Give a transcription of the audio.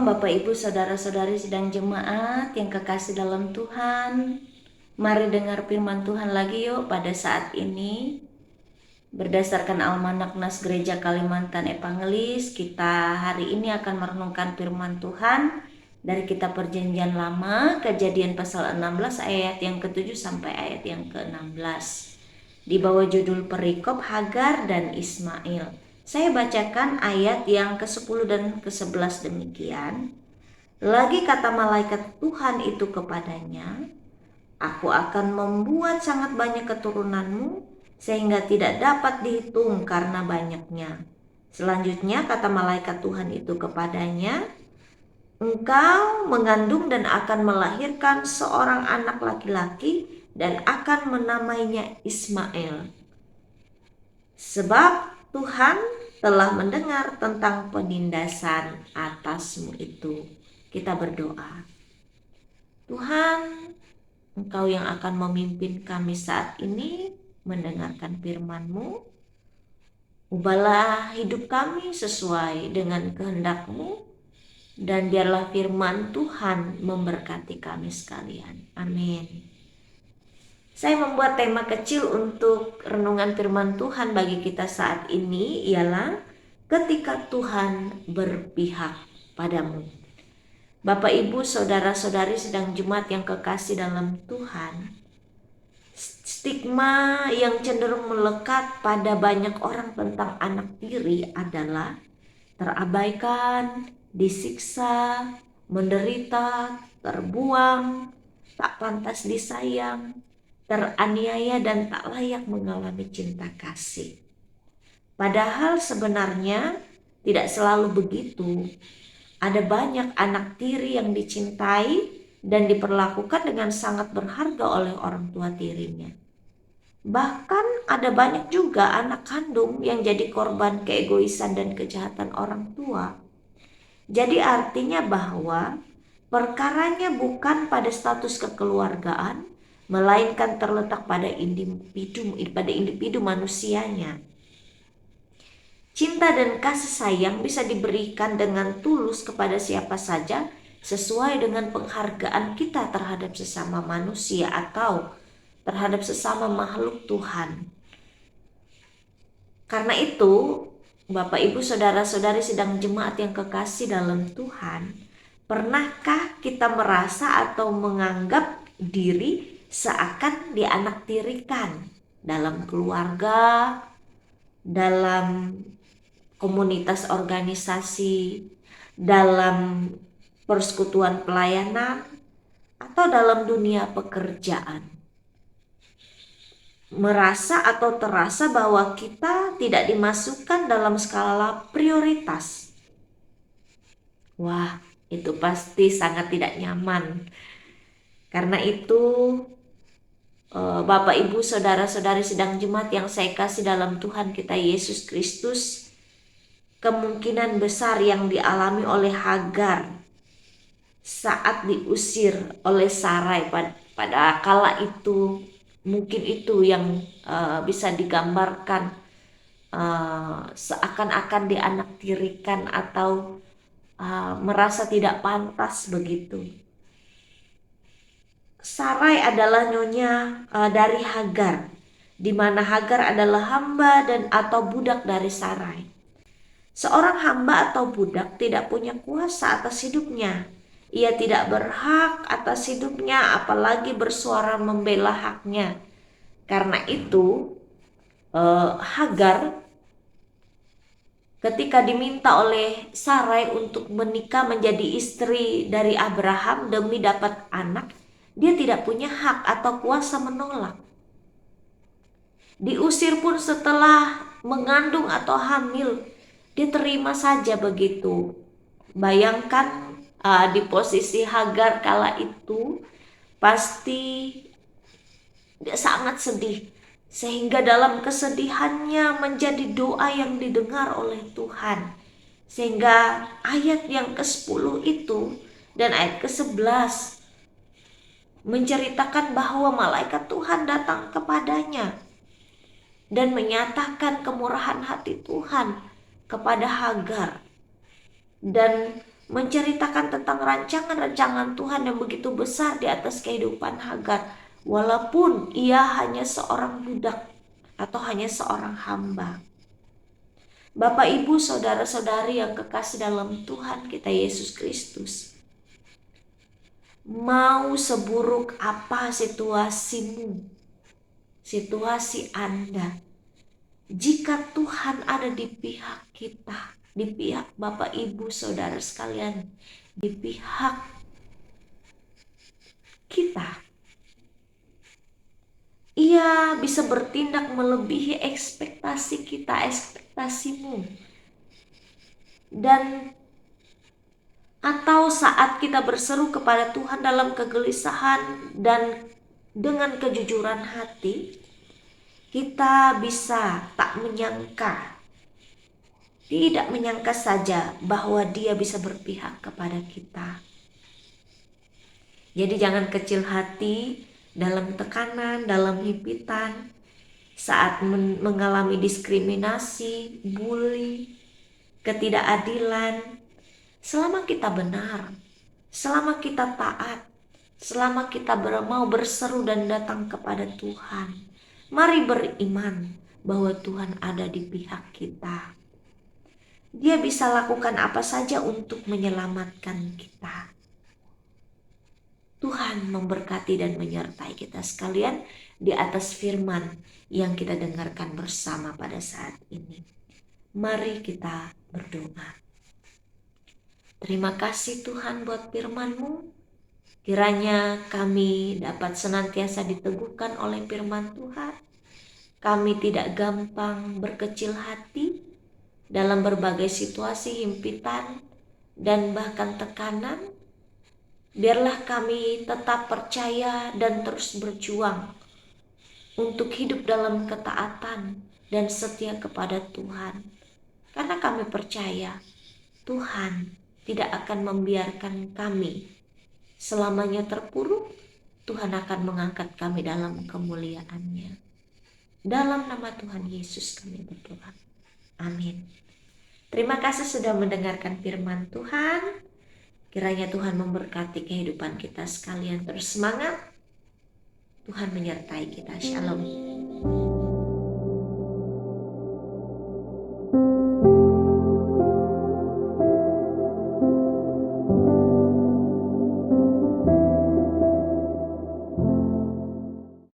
Shalom Bapak Ibu Saudara-saudari sidang jemaat yang kekasih dalam Tuhan. Mari dengar firman Tuhan lagi yuk pada saat ini. Berdasarkan Almanak Nas Gereja Kalimantan Evangelis, kita hari ini akan merenungkan firman Tuhan dari kitab Perjanjian Lama, Kejadian pasal 16 ayat yang ke-7 sampai ayat yang ke-16. Di bawah judul perikop Hagar dan Ismail. Saya bacakan ayat yang ke-10 dan ke-11 demikian. Lagi kata malaikat Tuhan itu kepadanya, "Aku akan membuat sangat banyak keturunanmu, sehingga tidak dapat dihitung karena banyaknya." Selanjutnya kata malaikat Tuhan itu kepadanya, "Engkau mengandung dan akan melahirkan seorang anak laki-laki dan akan menamainya Ismail. Sebab Tuhan telah mendengar tentang penindasan atasmu itu." Kita berdoa. Tuhan, Engkau yang akan memimpin kami saat ini mendengarkan firman-Mu. Ubahlah hidup kami sesuai dengan kehendak-Mu, dan biarlah firman Tuhan memberkati kami sekalian. Amin. Saya membuat tema kecil untuk renungan firman Tuhan bagi kita saat ini, ialah ketika Tuhan berpihak padamu. Bapak Ibu Saudara-saudari sedang jemaat yang kekasih dalam Tuhan, stigma yang cenderung melekat pada banyak orang tentang anak tiri adalah terabaikan, disiksa, menderita, terbuang, tak pantas disayang, teraniaya, dan tak layak mengalami cinta kasih. Padahal sebenarnya tidak selalu begitu. Ada banyak anak tiri yang dicintai dan diperlakukan dengan sangat berharga oleh orang tua tirinya. Bahkan ada banyak juga anak kandung yang jadi korban keegoisan dan kejahatan orang tua. Jadi artinya bahwa perkaranya bukan pada status kekeluargaan, melainkan terletak pada individu manusianya. Cinta dan kasih sayang bisa diberikan dengan tulus kepada siapa saja sesuai dengan penghargaan kita terhadap sesama manusia atau terhadap sesama makhluk Tuhan. Karena itu, Bapak Ibu Saudara-saudari sidang jemaat yang kekasih dalam Tuhan, pernahkah kita merasa atau menganggap diri seakan dianaktirikan dalam keluarga, dalam komunitas organisasi, dalam persekutuan pelayanan, atau dalam dunia pekerjaan? Merasa atau terasa bahwa kita tidak dimasukkan dalam skala prioritas. Wah, itu pasti sangat tidak nyaman. Karena itu, Bapak Ibu Saudara-saudari sidang jemaat yang saya kasih dalam Tuhan kita Yesus Kristus, kemungkinan besar yang dialami oleh Hagar saat diusir oleh Sarai pada kala itu, mungkin itu yang bisa digambarkan seakan-akan dianaktirikan atau merasa tidak pantas begitu. Sarai adalah nyonya dari Hagar, di mana Hagar adalah hamba dan atau budak dari Sarai. Seorang hamba atau budak tidak punya kuasa atas hidupnya. Ia tidak berhak atas hidupnya, apalagi bersuara membela haknya. Karena itu, Hagar ketika diminta oleh Sarai untuk menikah menjadi istri dari Abraham demi dapat anak, dia tidak punya hak atau kuasa menolak. Diusir pun setelah mengandung atau hamil, dia terima saja begitu. Bayangkan di posisi Hagar kala itu, pasti dia sangat sedih. Sehingga dalam kesedihannya menjadi doa yang didengar oleh Tuhan. Sehingga ayat yang ke-10 itu dan ayat ke-11 menceritakan bahwa malaikat Tuhan datang kepadanya dan menyatakan kemurahan hati Tuhan kepada Hagar. Dan menceritakan tentang rancangan-rancangan Tuhan yang begitu besar di atas kehidupan Hagar, walaupun ia hanya seorang budak atau hanya seorang hamba. Bapak, Ibu, saudara-saudari yang kekasih dalam Tuhan kita Yesus Kristus, mau seburuk apa situasimu, situasi Anda, jika Tuhan ada di pihak kita, di pihak Bapak, Ibu, saudara sekalian, di pihak kita, Ia bisa bertindak melebihi ekspektasi kita, ekspektasimu. Dan atau saat kita berseru kepada Tuhan dalam kegelisahan dan dengan kejujuran hati, kita bisa tidak menyangka saja bahwa Dia bisa berpihak kepada kita. Jadi jangan kecil hati dalam tekanan, dalam himpitan, saat mengalami diskriminasi, bully, ketidakadilan. Selama kita benar, selama kita taat, selama kita mau berseru dan datang kepada Tuhan, mari beriman bahwa Tuhan ada di pihak kita. Dia bisa lakukan apa saja untuk menyelamatkan kita. Tuhan memberkati dan menyertai kita sekalian di atas firman yang kita dengarkan bersama pada saat ini. Mari kita berdoa. Terima kasih Tuhan buat firman-Mu. Kiranya kami dapat senantiasa diteguhkan oleh firman Tuhan. Kami tidak gampang berkecil hati dalam berbagai situasi himpitan dan bahkan tekanan. Biarlah kami tetap percaya dan terus berjuang untuk hidup dalam ketaatan dan setia kepada Tuhan. Karena kami percaya Tuhan tidak akan membiarkan kami selamanya terpuruk. Tuhan akan mengangkat kami dalam kemuliaan-Nya. Dalam nama Tuhan Yesus kami berdoa. Amin. Terima kasih sudah mendengarkan firman Tuhan. Kiranya Tuhan memberkati kehidupan kita sekalian. Terus semangat. Tuhan menyertai kita. Shalom.